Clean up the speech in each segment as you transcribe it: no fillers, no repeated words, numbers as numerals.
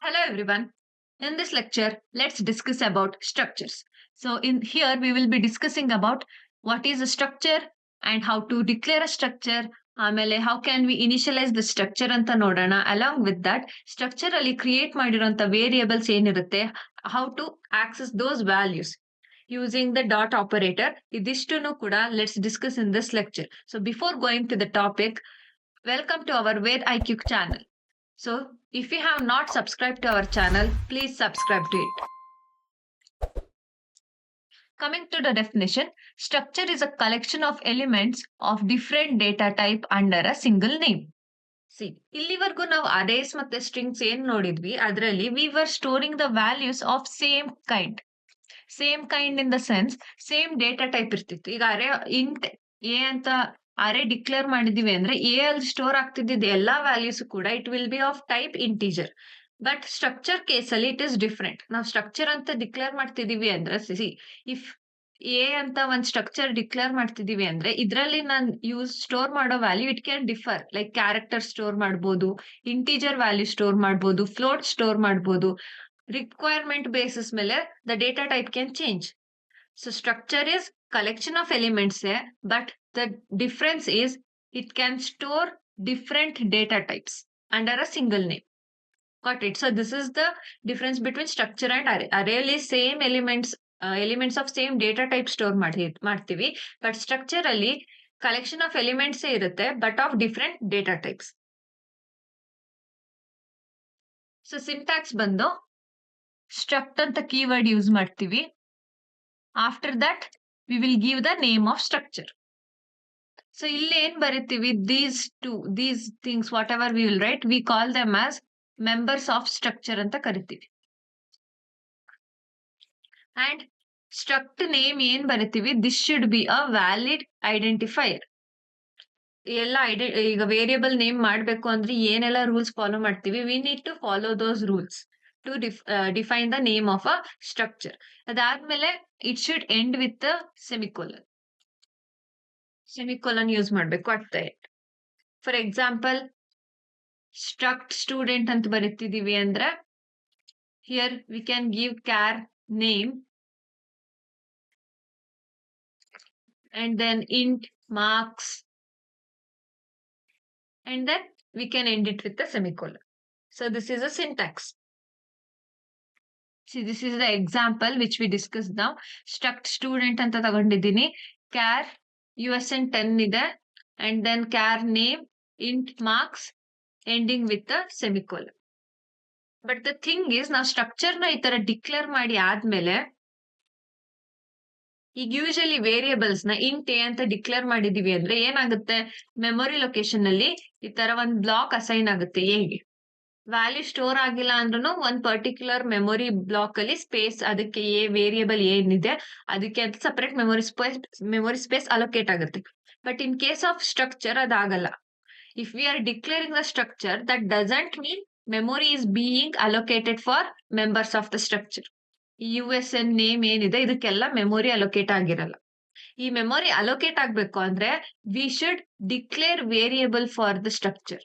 Hello everyone. In this lecture, let's discuss about structures. So in here we will be discussing about what is a structure and how to declare a structure. ಆಮೇಲೆ how can we initialize the structure ಅಂತ ನೋಡೋಣ. Along with that, structure ಅಲ್ಲಿ create ಮಾಡಿರೋಂಥ variables ಏನಿರುತ್ತೆ, how to access those values using the dot operator. ಇದಿಷ್ಟನ್ನು ಕೂಡ let's discuss in this lecture. So before going to the topic, welcome to our Ved IQ channel. So, if you have not subscribed to our channel, please subscribe to it. Coming to the definition, structure is a collection of elements of different data type under a single name. See, ಇಲ್ಲಿವರೆಗೂ ನಾವು arrays ಮತ್ತೆ strings ಏನ್ ನೋಡಿದ್ವಿ ಅದರಲ್ಲಿ we were storing the values of same kind in the sense same data type ಇರ್ತಿತ್ತು. ಈಗ ಅರೆ int A ಅಂತ ಅರೆ ಡಿಕ್ಲೇರ್ ಮಾಡಿದೀವಿ ಅಂದ್ರೆ ಎ ಅಲ್ಲಿ ಸ್ಟೋರ್ ಆಗ್ತಿದ್ದ ಎಲ್ಲಾ ವ್ಯಾಲ್ಯೂಸ್ ಕೂಡ it will be of type integer. But structure case ಅಲ್ಲಿ ಇಟ್ ಇಸ್ ಡಿಫ್ರೆಂಟ್. ನಾವು ಸ್ಟ್ರಕ್ಚರ್ ಅಂತ ಡಿಕ್ಲೇರ್ ಮಾಡ್ತಿದೀವಿ ಅಂದ್ರೆ ಇಫ್ ಎ ಅಂತ ಒಂದ್ ಸ್ಟ್ರಕ್ಚರ್ ಡಿಕ್ಲೇರ್ ಮಾಡ್ತಿದೀವಿ ಅಂದ್ರೆ ಇದರಲ್ಲಿ ನಾನು ಸ್ಟೋರ್ ಮಾಡೋ value it can differ. Like character store ಮಾಡ್ಬೋದು, ಇಂಟೀಜರ್ ವ್ಯಾಲ್ಯೂ ಸ್ಟೋರ್ ಮಾಡ್ಬೋದು, ಫ್ಲೋಟ್ ಸ್ಟೋರ್ ಮಾಡ್ಬೋದು. Requirement basis ಮೇಲೆ the data type can change. So structure is collection of elements there, but the difference is it can store different data types under a single name. Got it? So this is the difference between structure and array. Array ಅಲ್ಲಿ same elements of same data type store ಮಾಡ್ತೀವಿ, but structure ಅಲ್ಲಿ collection of elements ಇರುತ್ತೆ but of different data types. So syntax ಬಂದು struct ಅಂತ keyword use ಮಾಡ್ತೀವಿ. After that we will give the name of structure. So ಇಲ್ಲಿ ಏನ್ ಬರೀತೀವಿ, these things whatever we will write, we call them as members of structure ಅಂತ ಕರಿತೀವಿ. And struct name ಏನ್ ಬರೀತೀವಿ, this should be a valid identifier. ಎಲ್ಲ ಈಗ variable name ಮಾಡ್ಬೇಕು ಅಂದ್ರೆ ಏನೆಲ್ಲ ರೂಲ್ಸ್ ಫಾಲೋ ಮಾಡ್ತೀವಿ, we need to follow those rules to define the name of a structure. ಅದಾದ್ಮೇಲೆ it should end with the semicolon. Semicolon use ಮಾಡ್ಬೇಕು at the end. For example, struct student ಅಂತ ಬರೀತಿದೀವಿ ಅಂದ್ರೆ here we can give char name and then int marks and then we can end it with the semicolon. So this is a syntax. See, this is the example which we discussed now. Struct student ಅಂತ ತಗೊಂಡಿದ್ದೀನಿ, char USN 10 ಇದೆ, and then char name, int marks, ending with the semicolon. But the thing is, ನಾವು structure ನ ಈ ತರ declare ಮಾಡಿ ಆದ್ಮೇಲೆ ಈಗ ಯೂಶಲಿ ವೇರಿಯೇಬಲ್ಸ್ ನ ಇಂಟ್ ಎ ಅಂತ ಡಿಕ್ಲೇರ್ ಮಾಡಿದೀವಿ ಅಂದ್ರೆ ಏನಾಗುತ್ತೆ, ಮೆಮೊರಿ ಲೊಕೇಶನ್ ಅಲ್ಲಿ ಈ ತರ ಒಂದ್ ಬ್ಲಾಕ್ ಅಸೈನ್ ಆಗುತ್ತೆ ಎಗೆ. ವ್ಯಾಲ್ಯೂ ಸ್ಟೋರ್ ಆಗಿಲ್ಲ ಅಂದ್ರೂ ಒಂದ್ ಪರ್ಟಿಕ್ಯುಲರ್ ಮೆಮೊರಿ ಬ್ಲಾಕ್ ಅಲ್ಲಿ ಸ್ಪೇಸ್ ಅದಕ್ಕೆ ವೇರಿಯಬಲ್ ಏನಿದೆ ಅದಕ್ಕೆ ಅಂತ ಸಪರೇಟ್ ಮೆಮೊರಿ ಸ್ಪೇಸ್ ಅಲೋಕೇಟ್ ಆಗುತ್ತೆ. But in case of structure ಅದಾಗಲ್ಲ. If we are declaring the structure that doesn't mean memory is being allocated for members of the structure. ಈ USN name ಏನಿದೆ ಇದಕ್ಕೆಲ್ಲ memory allocate ಆಗಿರಲ್ಲ. ಈ memory allocate ಆಗ್ಬೇಕು ಅಂದ್ರೆ we should declare variable for the structure.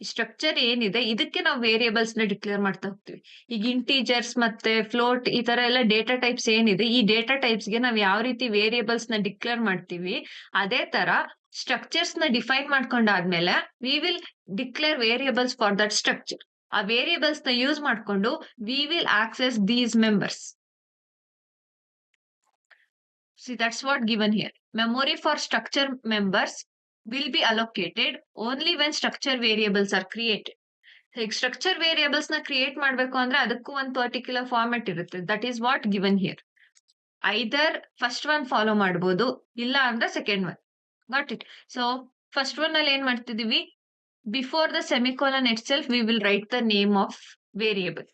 ಈ structure ಏನಿದೆ ಇದಕ್ಕೆ ನಾವು ವೇರಿಯೇಬಲ್ಸ್ ನ ಡಿಕ್ಲೇರ್ ಮಾಡ್ತಾ ಹೋಗ್ತೀವಿ. ಈಗ ಇಂಟೀಜರ್ಸ್ ಮತ್ತೆ ಫ್ಲೋಟ್ ಈ ತರ ಎಲ್ಲ ಡೇಟಾ ಟೈಪ್ಸ್ ಏನಿದೆ, ಈ ಡೇಟಾ ಟೈಪ್ಸ್ ಗೆ ನಾವು ಯಾವ ರೀತಿ ವೇರಿಯೇಬಲ್ಸ್ ನ ಡಿಕ್ಲೇರ್ ಮಾಡ್ತೀವಿ ಅದೇ ತರ ಸ್ಟ್ರಕ್ಚರ್ಸ್ ನ ಡಿಫೈನ್ ಮಾಡ್ಕೊಂಡಾದ್ಮೇಲೆ we will declare variables for that structure. ಆ ವೇರಿಯೇಬಲ್ಸ್ ನ ಯೂಸ್ ಮಾಡ್ಕೊಂಡು we will access these members. See, that's what given here. Memory for structure members will be allocated only when structure variables are created. ಈಗ structure variables ನ create ಮಾಡ್ಬೇಕು ಅಂದ್ರೆ ಅದಕ್ಕೂ ಒಂದು particular format ಇರುತ್ತೆ. That is what given here. Either first one follow ಮಾಡ್ಬೋದು, ಇಲ್ಲ ಅಂದ್ರೆ second one. Got it? So first one ಅಲ್ಲಿ ಏನ್ ಮಾಡ್ತಿದೀವಿ, before the semicolon it self V will right the name of variable.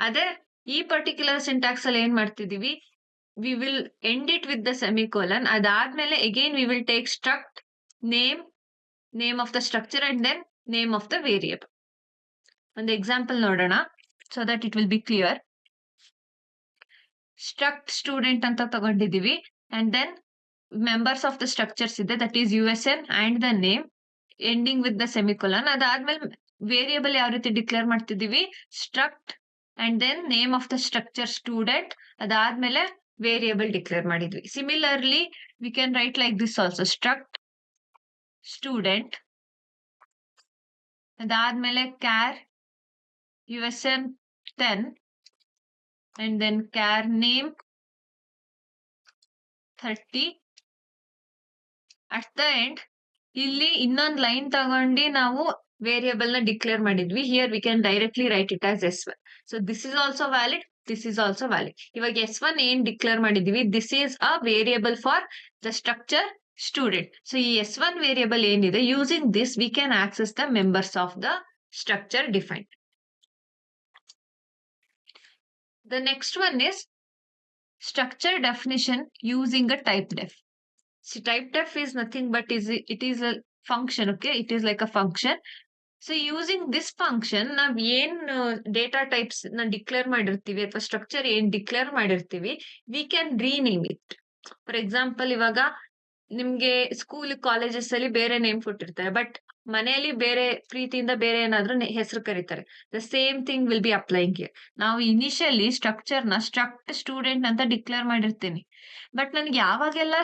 ಅದೇ ಈ ಪರ್ಟಿಕ್ಯುಲರ್ ಸಿಂಟ್ಯಾಕ್ಸ್ ಅಲ್ಲಿ ಏನ್ ಮಾಡ್ತಿದೀವಿ, we will end it with the semicolon. ಅದಾದ್ಮೇಲೆ again we will take struct name of the structure and then name of the variable. ಒಂದು example ನೋಡೋಣ so that it will be clear. struct student ಅಂತ ತಗೊಂಡಿದೀವಿ and then members of the structures ಇದೆ, that is USN and the name ending with the semicolon. ಅದಾದ್ಮೇಲೆ variable ಯಾವ ರೀತಿ declare ಮಾಡ್ತಿದೀವಿ, struct and then name of the structure student, ಅದಾದ್ಮೇಲೆ variable declare ಮಾಡಿದ್ವಿ. Similarly we can write like this also, struct student, ಅದಾದ್ಮೇಲೆ char USN 10 and then char name 30. At the end, ಇಲ್ಲಿ ಇನ್ನೊಂದು line ತಗೊಂಡು ನಾವು ವೇರಿಯಬಲ್ ನ declare ಮಾಡಿದ್ವಿ. Here V can directly right it as S1. So this is also valid, this is also valid. ಇವಾಗ S1 ಏನ್ declare ಮಾಡಿದ್ವಿ, this is a variable for the structure student. So ಈ S1 variable ಏನಿದೆ, using this we can access the members of the structure defined. The next one is structure definition using a type def. See, type def is nothing but it is a function, okay? It is like a function. So using this function, ನಾವ್ ಏನ್ data types ನ declare ಮಾಡಿರ್ತೀವಿ ಅಥವಾ structure ಏನ್ declare ಮಾಡಿರ್ತೀವಿ, we can rename it. For example, ಇವಾಗ ನಿಮ್ಗೆ school colleges ಅಲ್ಲಿ ಬೇರೆ ನೇಮ್ ಕೊಟ್ಟಿರ್ತಾರೆ, ಬಟ್ ಮನೆಯಲ್ಲಿ ಬೇರೆ ಪ್ರೀತಿಯಿಂದ ಬೇರೆ ಏನಾದ್ರೂ ಹೆಸರು ಕರೀತಾರೆ. The same thing will be applying here. ನಾವು ಇನಿಷಿಯಲಿ ಸ್ಟ್ರಕ್ಚರ್ ನ ಸ್ಟ್ರಕ್ಟ್ ಸ್ಟೂಡೆಂಟ್ ಅಂತ ಡಿಕ್ಲೇರ್ ಮಾಡಿರ್ತೀನಿ, ಬಟ್ ನನ್ಗೆ ಯಾವಾಗೆಲ್ಲ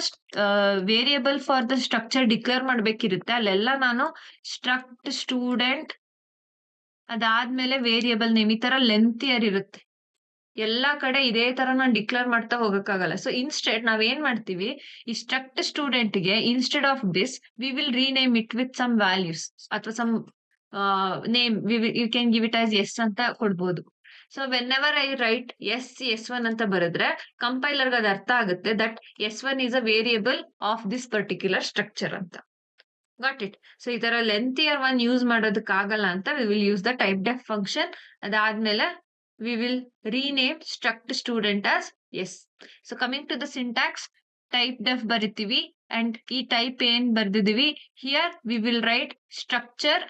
variable for the structure declare ಮಾಡ್ಬೇಕಿರುತ್ತೆ, ಅಲ್ಲೆಲ್ಲ ನಾನು ಸ್ಟ್ರಕ್ಟ್ ಸ್ಟೂಡೆಂಟ್ ಅದಾದ್ಮೇಲೆ ವೇರಿಯಬಲ್ ನೇಮ್ ಈ ತರ ಲೆಂತಿಯರ್ ಇರುತ್ತೆ. ಎಲ್ಲಾ ಕಡೆ ಇದೇ ತರ ನಾನು ಡಿಕ್ಲೇರ್ ಮಾಡ್ತಾ ಹೋಗಕ್ಕಾಗಲ್ಲ. ಸೊ ಇನ್ಸ್ಟೆಡ್ ನಾವ್ ಏನ್ ಮಾಡ್ತೀವಿ, ಈ ಸ್ಟ್ರಕ್ಟ್ ಸ್ಟೂಡೆಂಟ್ ಗೆ instead of this we will rename it with some values ಅಥವಾ some name. You can give it as S ಅಂತ ಕೊಡ್ಬೋದು. So whenever I write S1 ಅಂತ ಬರೆದ್ರೆ ಕಂಪೈಲರ್ಗೆ ಅದು ಅರ್ಥ ಆಗುತ್ತೆ that S1 is a variable of this particular structure ಅಂತ. Got it? ಸೊ ಈ ತರ ಲೆಂತಿಯರ್ ಒನ್ ಯೂಸ್ ಮಾಡೋದಕ್ಕಾಗಲ್ಲ ಅಂತ we will use the typedef function. ಅದಾದ್ಮೇಲೆ we will rename struct student as S. So coming to the syntax, type def ಬರಿತೀವಿ and ಈ type ಏನ್ ಬರ್ದಿದೀವಿ, here we will write structure,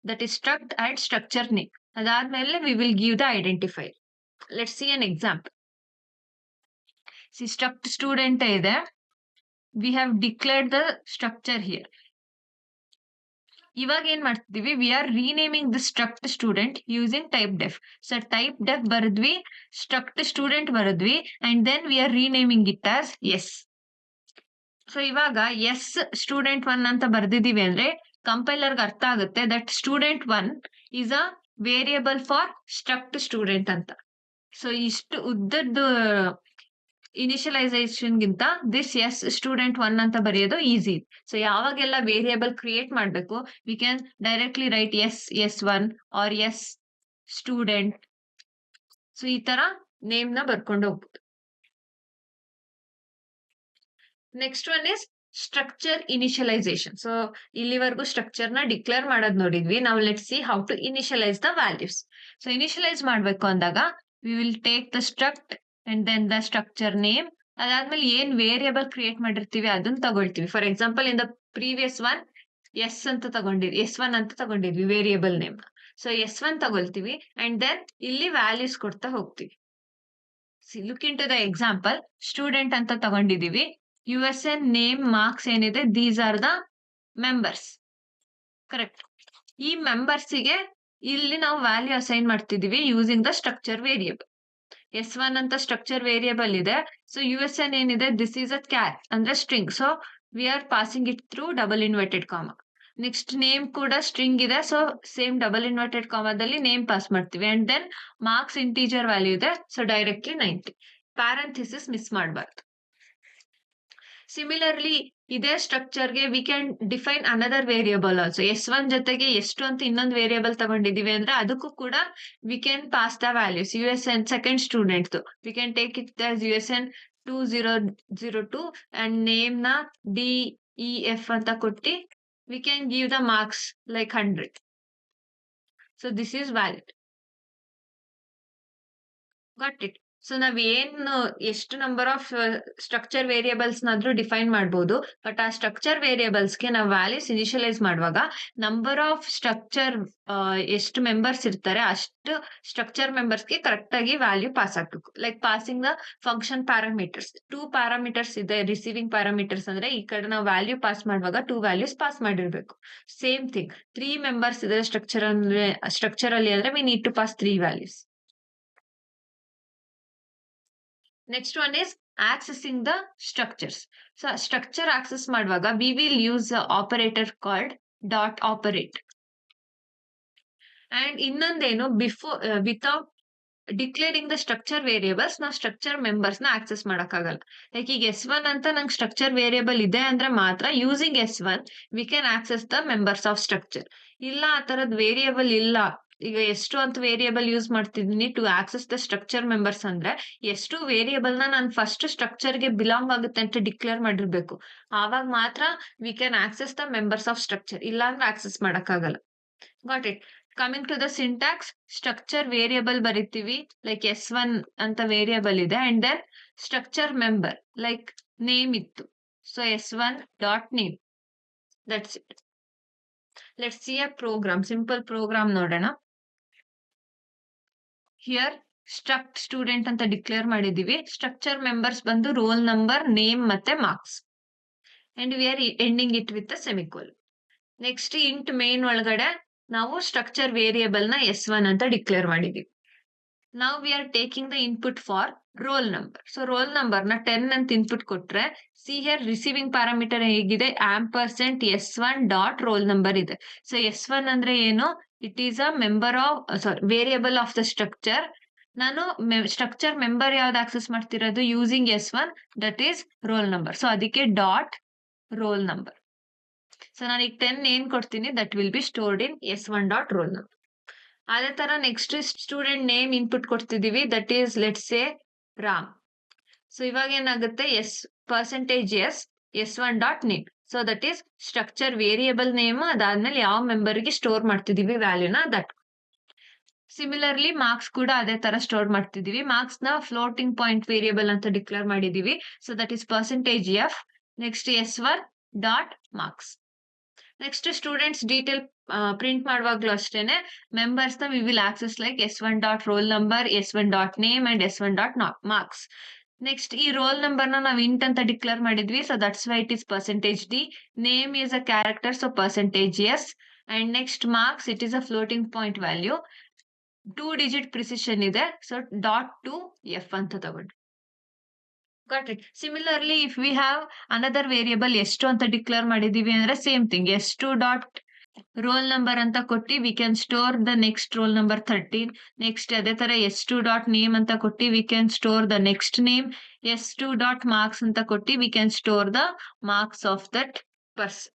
that is struct and structure name. ಅದಾದ್ಮೇಲೆ we will give the identifier. Let's see an example. See, struct student ಇದೆ, we have declared the structure here. ಇವಾಗ ಏನ್ ಮಾಡ್ತಿದೀವಿ, we are renaming the struct student using typedef. So typedef ಬರೆದ್ವಿ, struct student ಬರೆದ್ವಿ, and then we are renaming it as S. So ಇವಾಗ S student 1 ಅಂತ ಬರ್ದಿದೀವಿ ಅಂದ್ರೆ ಕಂಪೈಲರ್ಗೆ ಅರ್ಥ ಆಗುತ್ತೆ that student 1 is a variable for struct student ಅಂತ. ಸೊ ಇಷ್ಟು ಉದ್ದದ್ದು ಇನಿಷಿಯಲೈಸೇಷನ್ ಗಿಂತ ದಿಸ್ ಎಸ್ ಸ್ಟೂಡೆಂಟ್ 1 ಅಂತ ಬರೆಯೋದು ಈಸಿ. ಸೊ ಯಾವಾಗೆಲ್ಲ ವೇರಿಯಬಲ್ ಕ್ರಿಯೇಟ್ ಮಾಡಬೇಕು, we can directly right S1 R S student. So ಈ ತರ ನೇಮ್ ನ ಬರ್ಕೊಂಡು ಹೋಗ್ಬೋದು. Next one is structure initialization. So ಇಲ್ಲಿವರೆಗೂ ಸ್ಟ್ರಕ್ಚರ್ ನ ಡಿಕ್ಲೇರ್ ಮಾಡೋದು ನೋಡಿದ್ವಿ. ನಾವು let's see how to initialize the values. So initialize ಮಾಡ್ಬೇಕು ಅಂದಾಗ we will take the struct and then the structure name. ಅದಾದ್ಮೇಲೆ ಏನ್ ವೇರಿಯಬಲ್ ಕ್ರಿಯೇಟ್ ಮಾಡಿರ್ತೀವಿ ಅದನ್ನ ತಗೊಳ್ತೀವಿ. For example, in the previous one S1 ಅಂತ ತಗೊಂಡಿದ್ವಿ ವೇರಿಯಬಲ್ ನೇಮ್. ಸೊ S1 ತಗೊಳ್ತೀವಿ and then ಇಲ್ಲಿ ವ್ಯಾಲ್ಯೂಸ್ ಕೊಡ್ತಾ ಹೋಗ್ತೀವಿ. Look into the example, student ಅಂತ ತಗೊಂಡಿದೀವಿ, USN ನೇಮ್ ಮಾರ್ಕ್ಸ್ ಏನಿದೆ, these are the members. Correct? ಈ ಮೆಂಬರ್ಸಿಗೆ ಇಲ್ಲಿ ನಾವು ವ್ಯಾಲ್ಯೂ ಅಸೈನ್ ಮಾಡ್ತಿದೀವಿ using the structure variable. S1 ಅಂತ ಸ್ಟ್ರಕ್ಚರ್ ವೇರಿಯಬಲ್ ಇದೆ. ಸೊ USN ಏನಿದೆ, ದಿಸ್ ಈಸ್ ಅ ಕ್ಯಾರ್ ಅಂದ್ರೆ string. So we are passing it through double inverted comma. Next name ಕೂಡ ಸ್ಟ್ರಿಂಗ್ ಇದೆ, ಸೊ ಸೇಮ್ ಡಬಲ್ ಇನ್ವರ್ಟೆಡ್ ಕಾಮದಲ್ಲಿ name pass ಮಾಡ್ತೀವಿ. And then marks integer value ಇದೆ, so directly 90. Parenthesis miss ಮಾಡಬಾರ್ದು. Similarly ಇದೇ ಸ್ಟ್ರಕ್ಚರ್ಗೆ we can define another variable also. S1 ಜೊತೆಗೆ ಎಷ್ಟು ಅಂತ ಇನ್ನೊಂದು ವೇರಿಯಬಲ್ ತಗೊಂಡಿದೀವಿ ಅಂದ್ರೆ ಅದಕ್ಕೂ ಕೂಡ we can pass the values. USN second student we can take it as USN 2002 and name ನ DEF ಅಂತ ಕೊಟ್ಟು we can give the marks like 100. So this is valid. Got it? So ನಾವ್ ಎಷ್ಟು number of structure variables ನಾದ್ರೂ define ಮಾಡ್ಬೋದು. But ಆ structure ವೇರಿಯೇಬಲ್ಸ್‌ಗೆ ನಾವು ವ್ಯಾಲ್ಯೂಸ್ ಇನಿಷಿಯಲೈಸ್ ಮಾಡುವಾಗ ನಂಬರ್ ಆಫ್ ಸ್ಟ್ರಕ್ಚರ್ ಎಷ್ಟು ಮೆಂಬರ್ಸ್ ಇರ್ತಾರೆ ಅಷ್ಟು ಸ್ಟ್ರಕ್ಚರ್ ಮೆಂಬರ್ಸ್‌ಗೆ ಕರೆಕ್ಟ್ ಆಗಿ ವ್ಯಾಲ್ಯೂ ಪಾಸ್ ಆಗ್ಬೇಕು. Like passing the function parameters. 2 parameters ಇದೆ ರಿಸೀವಿಂಗ್ ಪ್ಯಾರಾಮೀಟರ್ಸ್ ಅಂದ್ರೆ ಈ ಕಡೆ ನಾವು ವ್ಯಾಲ್ಯೂ ಪಾಸ್ ಮಾಡುವಾಗ 2 ವ್ಯಾಲ್ಯೂಸ್ ಪಾಸ್ ಮಾಡಿರ್ಬೇಕು. ಸೇಮ್ ಥಿಂಗ್ 3 ಮೆಂಬರ್ಸ್ ಇದ್ರೆ ಸ್ಟ್ರಕ್ಚರ್ ಅಲ್ಲಿ ಅಂದ್ರೆ we need to pass 3 values. Next one is accessing the structures. So structure access ಮಾಡುವಾಗ we will use a operator called dot operate. And ಇನ್ನೊಂದೇನು without declaring the structure variables ನಾವು structure members ನ access ಮಾಡಕ್ಕಾಗಲ್ಲ. Like ಈಗ S1 ಅಂತ ನಂಗೆ structure variable ಇದೆ ಅಂದ್ರೆ ಮಾತ್ರ using S1 we can access the members of structure. ಇಲ್ಲ ಆ ತರದ್ ವೇರಿಯೇಬಲ್ ಇಲ್ಲ, ಈಗ ಎಷ್ಟು ಅಂತ ವೇರಿಯೇಬಲ್ ಯೂಸ್ ಮಾಡ್ತಿದ್ದೀನಿ to access the structure members ಅಂದ್ರೆ ಎಷ್ಟು ವೇರಿಯೇಬಲ್ ನಾನು ಫಸ್ಟ್ ಸ್ಟ್ರಕ್ಚರ್ ಗೆ ಬಿಲಾಂಗ್ ಆಗುತ್ತೆ ಅಂತ ಡಿಕ್ಲೇರ್ ಮಾಡಿರ್ಬೇಕು. ಆವಾಗ ಮಾತ್ರ we can access the members of structure, ಇಲ್ಲ ಅಂದ್ರೆ ಆಕ್ಸೆಸ್ ಮಾಡಕ್ಕಾಗಲ್ಲ. Got it. Coming to the syntax, structure variable ಬರಿತೀವಿ ಲೈಕ್ S1 ಅಂತ ವೇರಿಯೇಬಲ್ ಇದೆ and then structure member like name ಇತ್ತು, so S1 dot name, that's it. Let's see a program, simple program ನೋಡೋಣ. Here struct student ಅಂತ declare ಮಾಡಿದೀವಿ. Structure members ಬಂದು roll number, name ಮತ್ತೆ marks and we are ending it with ಸೆಮಿಕೋಲ್. Next int main ಒಳಗಡೆ ನಾವು structure variable ನ S1 ಅಂತ declare ಮಾಡಿದೀವಿ. ನಾವು we are taking the input for roll number. So roll number ನ 10 ಅಂತ ಇನ್ಪುಟ್ ಕೊಟ್ರೆ ಸಿ ಹಿಯರ್ ರಿಸೀವಿಂಗ್ ಪ್ಯಾರಾಮೀಟರ್ ಹೇಗಿದೆ, ampersand S1 dot roll number ಇದೆ. ಸೊ S1 ಅಂದ್ರೆ ಏನು, it is a member of variable of the structure. ನಾನು structure member ಯಾವ್ದು access ಮಾಡ್ತಿರೋದು using S1, that is roll number. So ಅದಕ್ಕೆ dot roll number. So ನಾನು ಈಗ 10 ಏನ್ ಕೊಡ್ತೀನಿ that will be stored in S1 dot roll number. ಅದೇ ತರ ನೆಕ್ಸ್ಟ್ ಸ್ಟೂಡೆಂಟ್ ನೇಮ್ ಇನ್ಪುಟ್ ಕೊಡ್ತಿದೀವಿ, that is let's say Ram. So ಇವಾಗ ಏನಾಗುತ್ತೆ %S S1 dot name. So that is structure variable name, ಅದಾದ್ಮೇಲೆ ಯಾವ ಮೆಂಬರ್ಗೆ ಸ್ಟೋರ್ ಮಾಡ್ತಿದೀವಿ ವ್ಯಾಲ್ಯೂನ ದಟ್. ಸಿಮಿಲರ್ಲಿ ಮಾರ್ಕ್ಸ್ ಕೂಡ ಅದೇ ತರ ಸ್ಟೋರ್ ಮಾಡ್ತಿದೀವಿ. ಮಾರ್ಕ್ಸ್ ನ ಫ್ಲೋಟಿಂಗ್ ಪಾಯಿಂಟ್ ವೇರಿಯೇಬಲ್ ಅಂತ ಡಿಕ್ಲೇರ್ ಮಾಡಿದೀವಿ. So that is %F. Next S1 dot marks. Next students detail print ಮಾಡುವಾಗ್ಲೂ ಅಷ್ಟೇನೆ ಮೆಂಬರ್ಸ್ ನ we will access like S1 dot roll number, S1 dot name and S1 dot marks. Next ಈ roll number ನ ನಾವು int ಅಂತ declare ಮಾಡಿದ್ವಿ, so that's why it is %D. Name is a character, so %S. And next marks it is a floating point value, 2 digit precision ಇದೆ, so .2F ಅಂತ ತಗೊಂಡು. Got it. Similarly, if we have another variable ಎಷ್ಟು ಅಂತ declare ಮಾಡಿದೀವಿ ಅಂದ್ರೆ same thing S2 dot roll number ಅಂತ ಕೊಟ್ಟು we can store the next roll number 13. Next ಅದೇ ತರ S2 ಡಾಟ್ ನೇಮ್ ಅಂತ ಕೊಟ್ಟು we can store the next name. S2 dot marks ಅಂತ ಕೊಟ್ಟು we can store the marks of that person.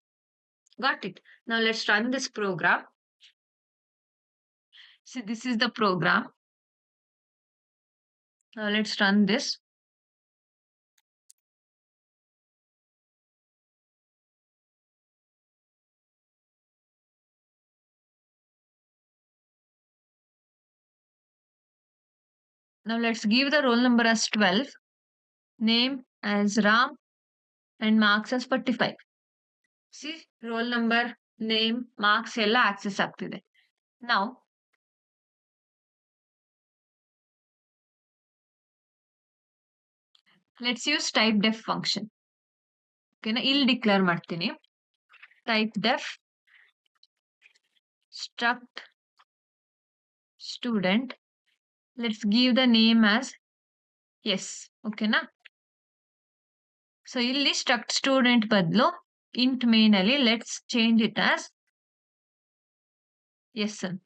Got it. Now let's run this program. See, this is the program. Now let's run this. Now let's give the roll number as 12, name as Ram, and marks as 45. See, roll number, name, marks ಎಲ್ಲ access ಆಗ್ತಿದೆ. Now let's use type def function. ಓಕೆನಾ, ಇಲ್ಲಿ declare ಮಾಡ್ತೀನಿ type def struct student. Let's give the name as yes. ಓಕೆನಾ, so ಇಲ್ಲಿ struct student ಬದಲು int main ಅಲ್ಲಿ let's change it as yes ಅಂತ.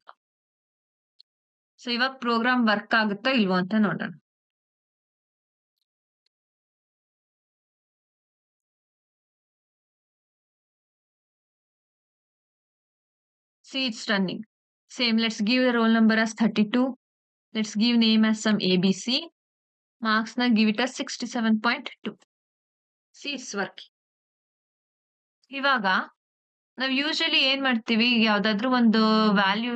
ಸೊ ಇವಾಗ ಪ್ರೋಗ್ರಾಮ್ ವರ್ಕ್ ಆಗುತ್ತೋ ಇಲ್ವೋ ಅಂತ ನೋಡೋಣ. See, it's running. Same, let's give the roll number as 32. Let's give name as some ABC. Marks na give it as 67.2. See, it's working. ಇವಾಗ ನಾವು usually ಏನ್ ಮಾಡ್ತೀವಿ, ಯಾವ್ದಾದ್ರು ಒಂದು ವ್ಯಾಲ್ಯೂ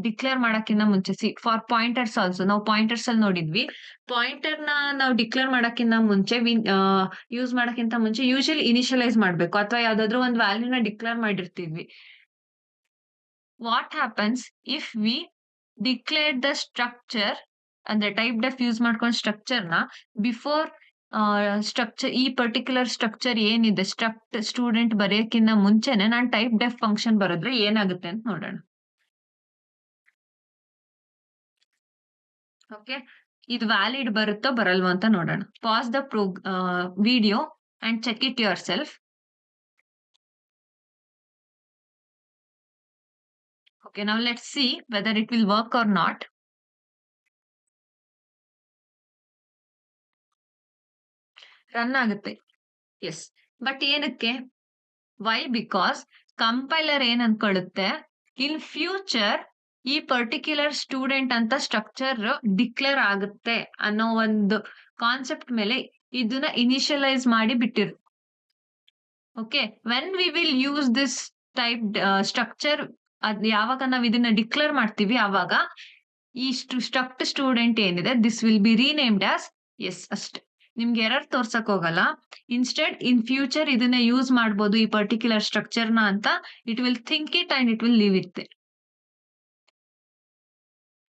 ಡಿಕ್ಲೇರ್ ಮಾಡಕ್ಕಿಂತ ಮುಂಚೆ ಫಾರ್ ಪಾಯಿಂಟರ್ಸ್ ಆಲ್ಸೋ ನಾವು ಪಾಯಿಂಟರ್ಸ್ ಅಲ್ಲಿ ನೋಡಿದ್ವಿ. ಪಾಯಿಂಟರ್‌ನ ನಾವು ಡಿಕ್ಲೇರ್ ಮಾಡಕ್ಕಿಂತ ಮುಂಚೆ ಯೂಸ್ ಮಾಡಕ್ಕಿಂತ ಮುಂಚೆ ಯೂಶುವಲಿ ಇನಿಷಿಯಲೈಸ್ ಮಾಡ್ಬೇಕು ಅಥವಾ ಯಾವ್ದಾದ್ರು ಒಂದು ವ್ಯಾಲ್ಯೂನ ಡಿಕ್ಲೇರ್ ಮಾಡಿರ್ತಿದ್ವಿ. What happens if we declare the structure ಅಂದ್ರೆ ಟೈಪ್ ಡೆಫ್ ಯೂಸ್ ಮಾಡ್ಕೊಂಡು ಸ್ಟ್ರಕ್ಚರ್‌ನ ಬಿಫೋರ್ ಸ್ಟ್ರಕ್ಚರ್ ಈ ಪರ್ಟಿಕ್ಯುಲರ್ ಸ್ಟ್ರಕ್ಚರ್ ಏನಿದೆ ಸ್ಟೂಡೆಂಟ್ ಬರೆಯಕ್ಕಿಂತ ಮುಂಚೆನೆ ನಾನು ಟೈಪ್ ಡೆಫ್ ಫಂಕ್ಷನ್ ಬರೆದ್ರೆ ಏನಾಗುತ್ತೆ ಅಂತ ನೋಡೋಣ. ಓಕೆ. ಇದು ವ್ಯಾಲಿಡ್ ಬರುತ್ತೋ ಬರಲ್ವೋ ಅಂತ ನೋಡೋಣ. Pass the video and check it yourself. Okay, now let's see whether it will work or not. Run ಆಗುತ್ತೆ. ಎಸ್. ಬಟ್ ಏನಕ್ಕೆ? ವೈ? ಬಿಕಾಸ್ ಕಂಪೈಲರ್ ಏನ್ ಅನ್ಕೊಳ್ಳುತ್ತೆ, ಇನ್ ಫ್ಯೂಚರ್ ಈ ಪರ್ಟಿಕ್ಯುಲರ್ ಸ್ಟೂಡೆಂಟ್ ಅಂತ ಸ್ಟ್ರಕ್ಚರ್ ಡಿಕ್ಲೇರ್ ಆಗುತ್ತೆ ಅನ್ನೋ ಒಂದು ಕಾನ್ಸೆಪ್ಟ್ ಮೇಲೆ ಇದನ್ನ ಇನಿಷಿಯಲೈಸ್ ಮಾಡಿ ಬಿಟ್ಟಿರು. Okay, when we will use this type structure, ಅದ್ ಯಾವಾಗ ನಾವ್ ಇದನ್ನ ಡಿಕ್ಲೇರ್ ಮಾಡ್ತೀವಿ ಆವಾಗ ಈ ಸ್ಟೂಡೆಂಟ್ ಏನಿದೆ this will be renamed as S ಅಷ್ಟೇ. ನಿಮ್ಗೆ ಎರರ್ ತೋರ್ಸಕ್ ಹೋಗಲ್ಲ. ಇನ್ಸ್ಟೆಡ್ ಇನ್ ಫ್ಯೂಚರ್ ಇದನ್ನ ಯೂಸ್ ಮಾಡ್ಬೋದು ಈ ಪರ್ಟಿಕ್ಯುಲರ್ ಸ್ಟ್ರಕ್ಚರ್ ನ ಅಂತ it will think it and it will leave it.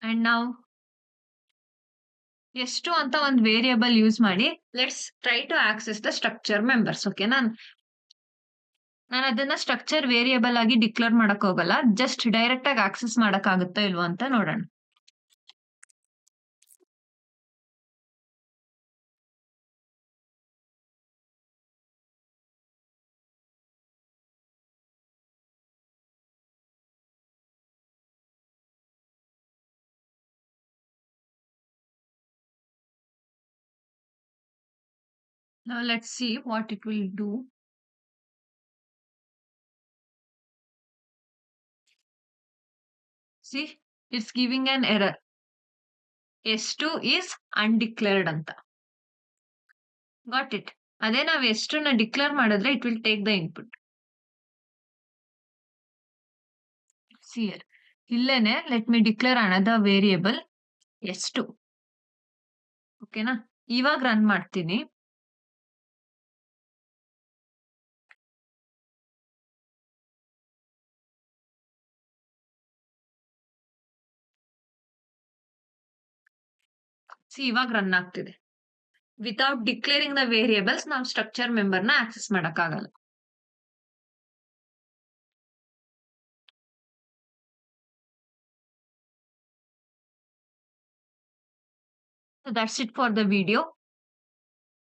And ನಾವು ಎಷ್ಟು ಅಂತ ಒಂದು ವೇರಿಯಬಲ್ ಯೂಸ್ ಮಾಡಿ let's try to access the structure members. Okay, ನಾನು ಅದನ್ನ ಸ್ಟ್ರಕ್ಚರ್ ವೇರಿಯಬಲ್ ಆಗಿ ಡಿಕ್ಲೇರ್ ಮಾಡಕ್ ಹೋಗಲ್ಲ, ಜಸ್ಟ್ ಡೈರೆಕ್ಟ್ ಆಗಿ ಆಕ್ಸೆಸ್ ಮಾಡಕ್ ಆಗುತ್ತಾ ಇಲ್ವಾ ಅಂತ ನೋಡೋಣ. Now let's see what it will do. See, it's giving an error. S2 is undeclared ಅಂತ. Got it? ಅದೇ ನಾವು S2 ನ ಡಿಕ್ಲೇರ್ ಮಾಡಿದ್ರೆ it will take the input. See here. ಇಲ್ಲೇನೆ let me declare another variable S2. ಓಕೆನಾ? ಇವಾಗ run ಮಾಡ್ತೀನಿ. ಇವಾಗ run ಆಗ್ತಿದೆ. ವಿತೌಟ್ ಡಿಕ್ಲೇರಿಂಗ್ ದ ವೇರಿಯೇಬಲ್ಸ್ ನಾವು ಸ್ಟ್ರಕ್ಚರ್ ಮೆಂಬರ್ ನ ಆಕ್ಸೆಸ್ ಮಾಡಕ್ಕಾಗಲ್ಲ. So that's it for the video.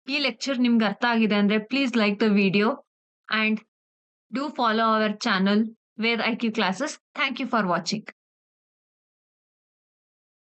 ಈ ಲೆಕ್ಚರ್ ನಿಮ್ಗೆ ಅರ್ಥ ಆಗಿದೆ ಅಂದ್ರೆ please like the video and do follow our channel Ved IQ Classes. Thank you for watching.